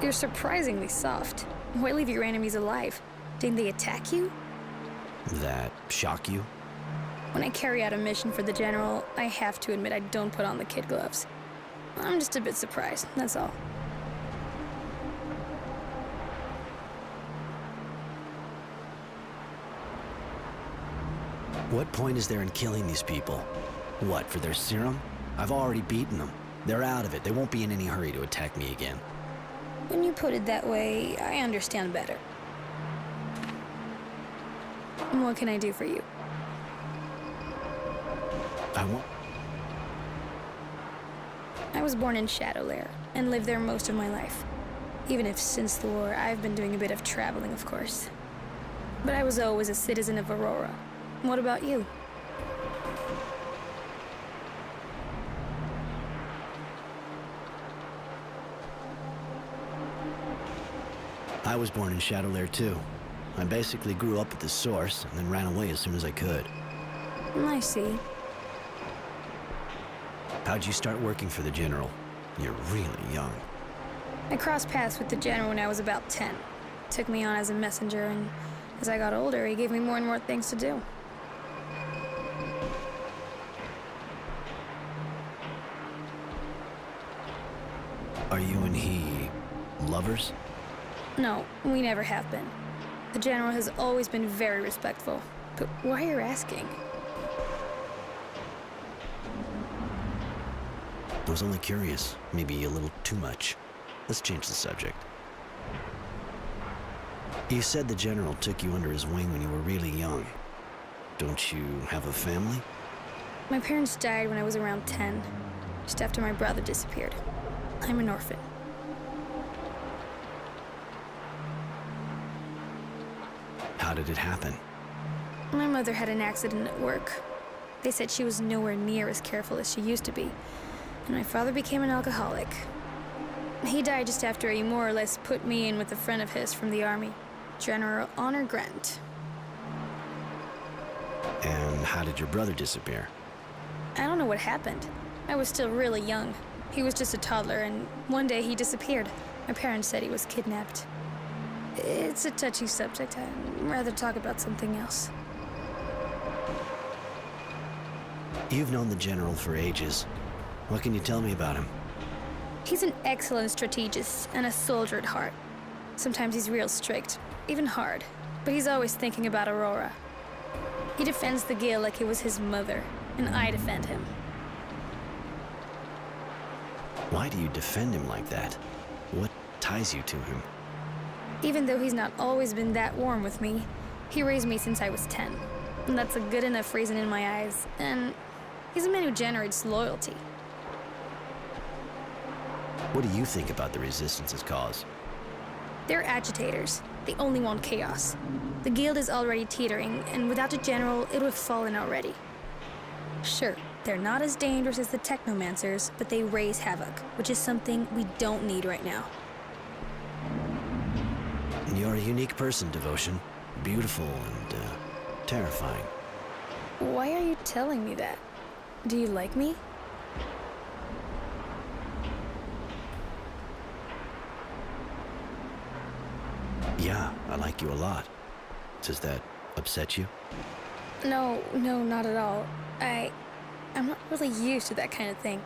You're surprisingly soft. Why leave your enemies alive? Didn't they attack you? That shock you? When I carry out a mission for the General, I have to admit I don't put on the kid gloves. I'm just a bit surprised, that's all. What point is there in killing these people? What, for their serum? I've already beaten them. They're out of it. They won't be in any hurry to attack me again. When you put it that way, I understand better. What can I do for you? I was born in Shadowlair and lived there most of my life. Even if since the war, I've been doing a bit of traveling, of course. But I was always a citizen of Aurora. What about you? I was born in Shadowlair too. I basically grew up at the source and then ran away as soon as I could. I see. How'd you start working for the General? You're really young. I crossed paths with the General when I was about 10. Took me on as a messenger, and as I got older, he gave me more and more things to do. Are you and he lovers? No, we never have been. The General has always been very respectful. But why are you asking? I was only curious, maybe a little too much. Let's change the subject. You said the General took you under his wing when you were really young. Don't you have a family? My parents died when I was around 10, just after my brother disappeared. I'm an orphan. How did it happen? My mother had an accident at work. They said she was nowhere near as careful as she used to be, and my father became an alcoholic. He died just after he more or less put me in with a friend of his from the army, General Honor Grant. And how did your brother disappear? I don't know what happened. I was still really young. He was just a toddler, and one day he disappeared. My parents said he was kidnapped. It's a touchy subject. I'd rather talk about something else. You've known the General for ages. What can you tell me about him? He's an excellent strategist and a soldier at heart. Sometimes he's real strict, even hard, but he's always thinking about Aurora. He defends the Guild like it was his mother, and I defend him. Why do you defend him like that? What ties you to him? Even though he's not always been that warm with me, he raised me since I was 10. And that's a good enough reason in my eyes, and he's a man who generates loyalty. What do you think about the Resistance's cause? They're agitators. They only want chaos. The Guild is already teetering, and without a general, it would have fallen already. Sure, they're not as dangerous as the Technomancers, but they raise havoc, which is something we don't need right now. You're a unique person, Devotion. Beautiful and, terrifying. Why are you telling me that? Do you like me? Yeah, I like you a lot. Does that upset you? No, not at all. I'm not really used to that kind of thing.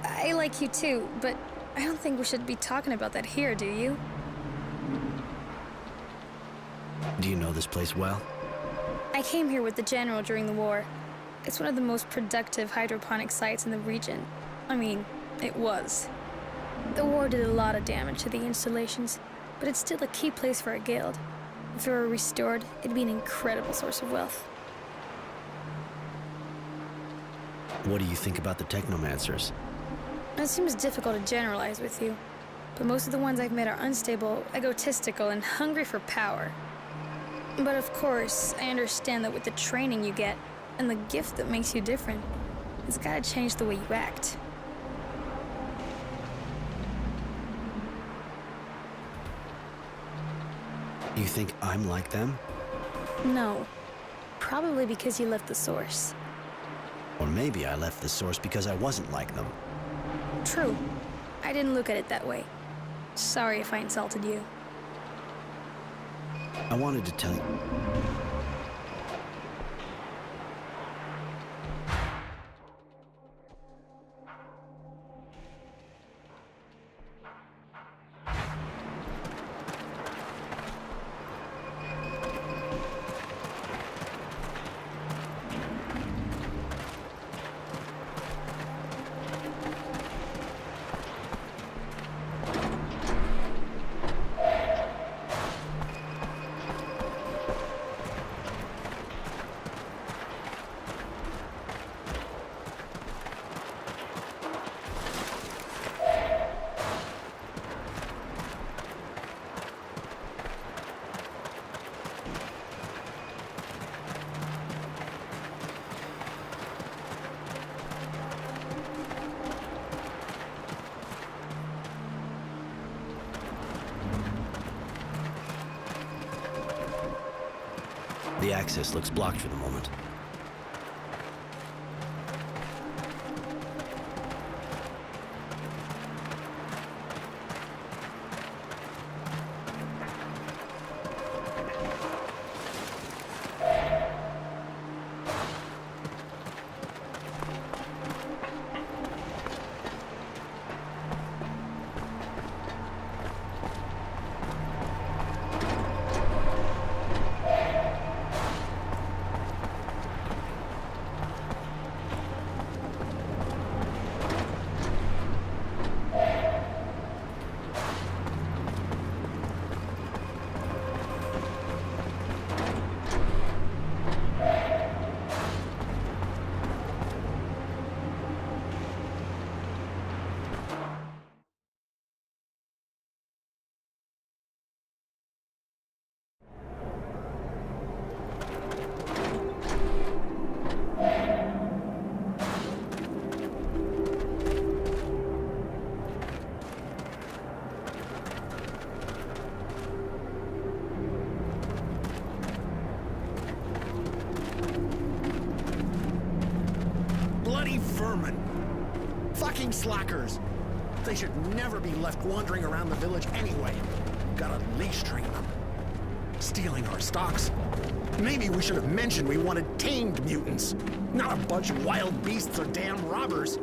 I like you too, but I don't think we should be talking about that here, do you? Do you know this place well? I came here with the General during the war. It's one of the most productive hydroponic sites in the region. I mean, it was. The war did a lot of damage to the installations, but it's still a key place for a guild. If it were restored, it'd be an incredible source of wealth. What do you think about the Technomancers? It seems difficult to generalize with you, but most of the ones I've met are unstable, egotistical, and hungry for power. But of course, I understand that with the training you get, and the gift that makes you different, it's gotta change the way you act. You think I'm like them? No. Probably because you left the source. Or maybe I left the source because I wasn't like them. True. I didn't look at it that way. Sorry if I insulted you. I wanted to tell you. The access looks blocked for the moment. Vermin. Fucking slackers. They should never be left wandering around the village anyway. Gotta leash train them. Stealing our stocks. Maybe we should have mentioned we wanted tamed mutants, not a bunch of wild beasts or damn robbers.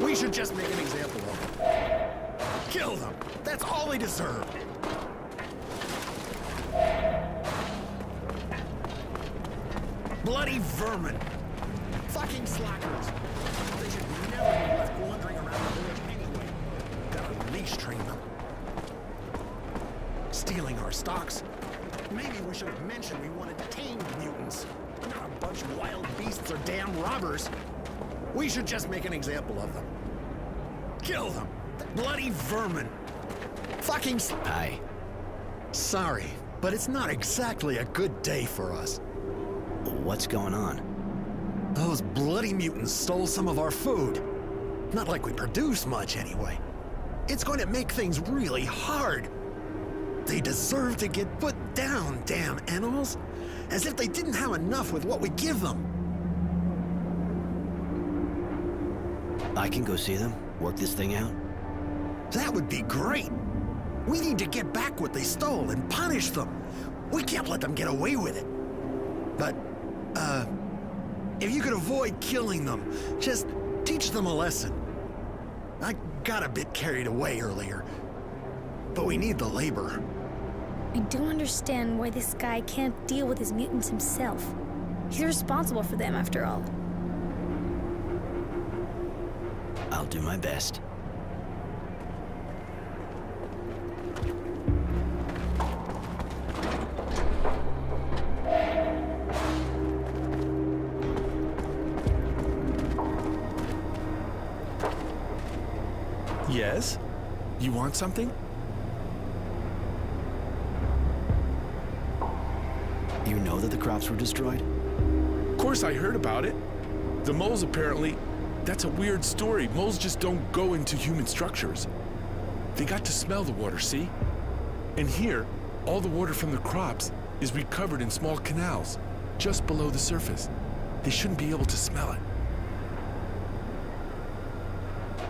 We should just make an example of them. Kill them. That's all they deserve. Bloody vermin. Fucking slackers. They should never be left wandering around the village anyway. Gotta leash train them. Stealing our stocks. Maybe we should have mentioned we wanted tamed mutants, not a bunch of wild beasts or damn robbers. We should just make an example of them. Kill them. Bloody vermin. Fucking Hi. Sorry, but it's not exactly a good day for us. What's going on? Those bloody mutants stole some of our food. Not like we produce much, anyway. It's going to make things really hard. They deserve to get put down, damn animals. As if they didn't have enough with what we give them. I can go see them, work this thing out. That would be great. We need to get back what they stole and punish them. We can't let them get away with it. But, if you could avoid killing them, just teach them a lesson. I got a bit carried away earlier, but we need the labor. I don't understand why this guy can't deal with his mutants himself. He's responsible for them, after all. I'll do my best. Yes? You want something? You know that the crops were destroyed? Of course I heard about it. The moles apparently... That's a weird story. Moles just don't go into human structures. They got to smell the water, see? And here, all the water from the crops is recovered in small canals, just below the surface. They shouldn't be able to smell it.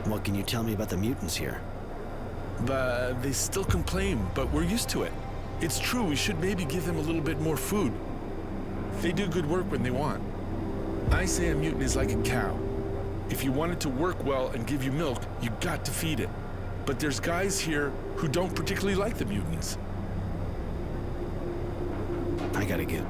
What can you tell me about the mutants here? But they still complain, but we're used to it. It's true, we should maybe give them a little bit more food. They do good work when they want. I say a mutant is like a cow. If you want it to work well and give you milk, you got to feed it. But there's guys here who don't particularly like the mutants. I gotta get.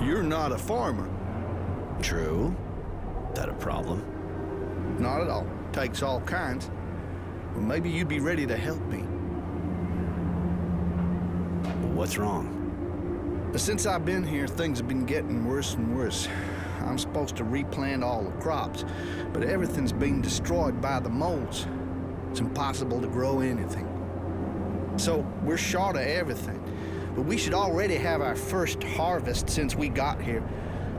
You're not a farmer. True. That a problem? Not at all. Takes all kinds. Well, maybe you'd be ready to help me. What's wrong? Since I've been here, things have been getting worse and worse. I'm supposed to replant all the crops, but everything's being destroyed by the moles. It's impossible to grow anything. So we're short of everything. But we should already have our first harvest since we got here.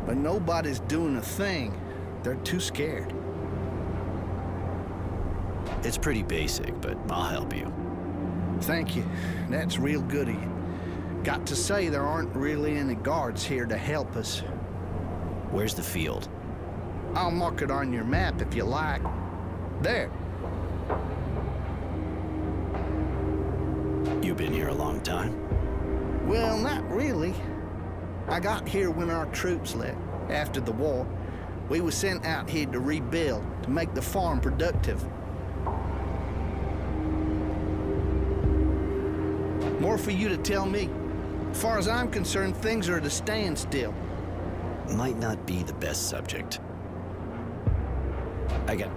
But nobody's doing a thing. They're too scared. It's pretty basic, but I'll help you. Thank you. That's real good of you. Got to say, there aren't really any guards here to help us. Where's the field? I'll mark it on your map if you like. There. You been here a long time? Well, not really. I got here when our troops left, after the war. We were sent out here to rebuild, to make the farm productive. More for you to tell me. As far as I'm concerned, things are at a standstill. Might not be the best subject. I got.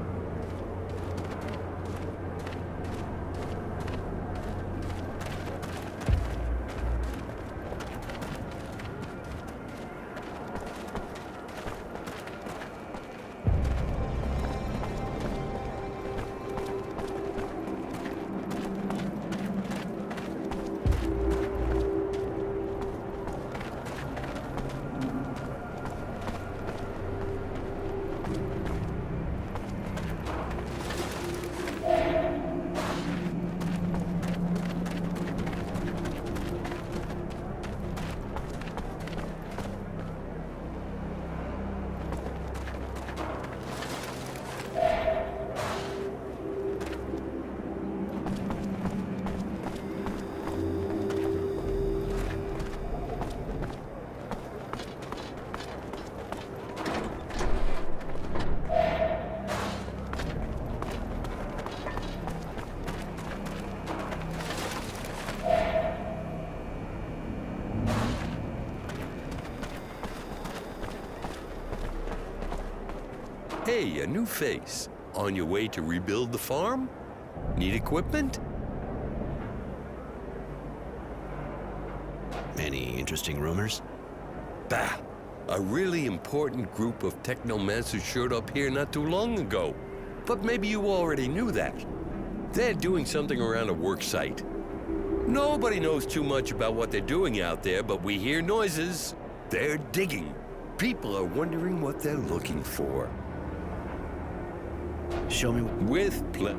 Hey, a new face. On your way to rebuild the farm? Need equipment? Any interesting rumors? Bah! A really important group of technomancers showed up here not too long ago. But maybe you already knew that. They're doing something around a work site. Nobody knows too much about what they're doing out there, but we hear noises. They're digging. People are wondering what they're looking for. Show me. With pleasure.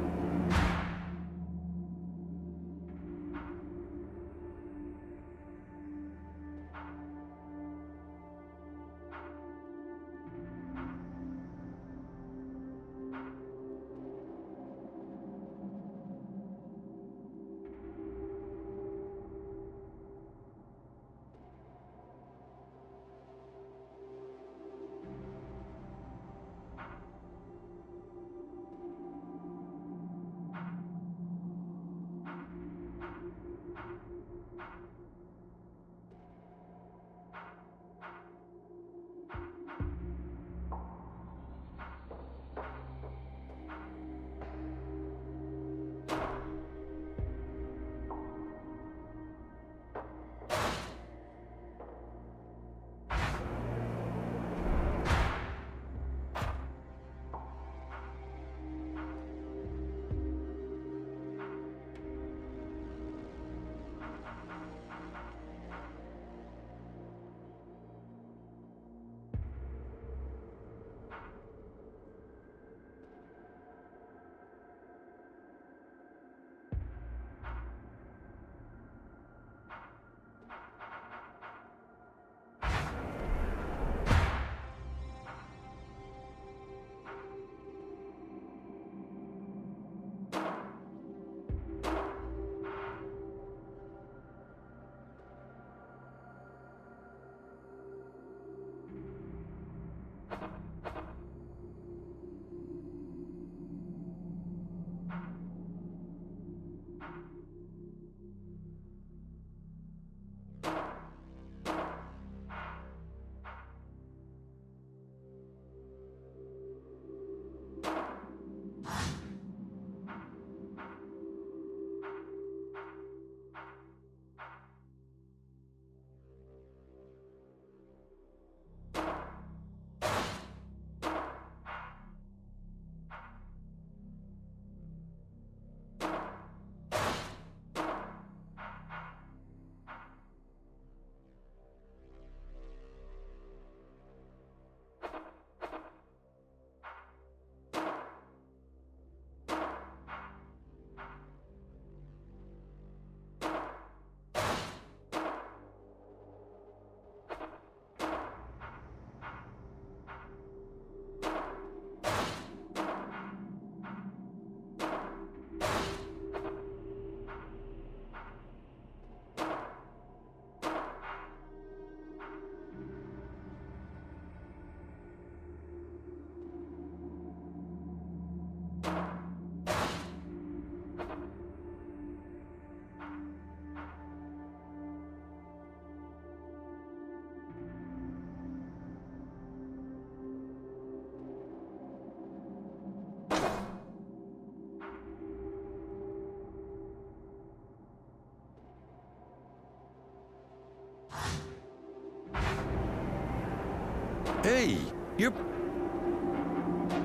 Hey, you're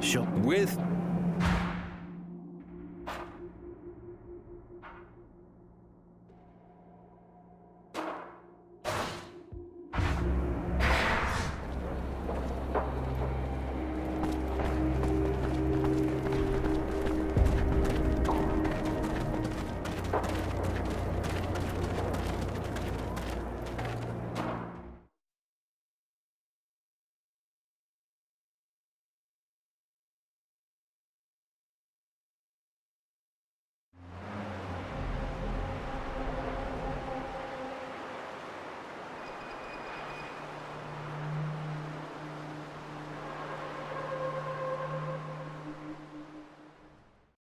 Sure. with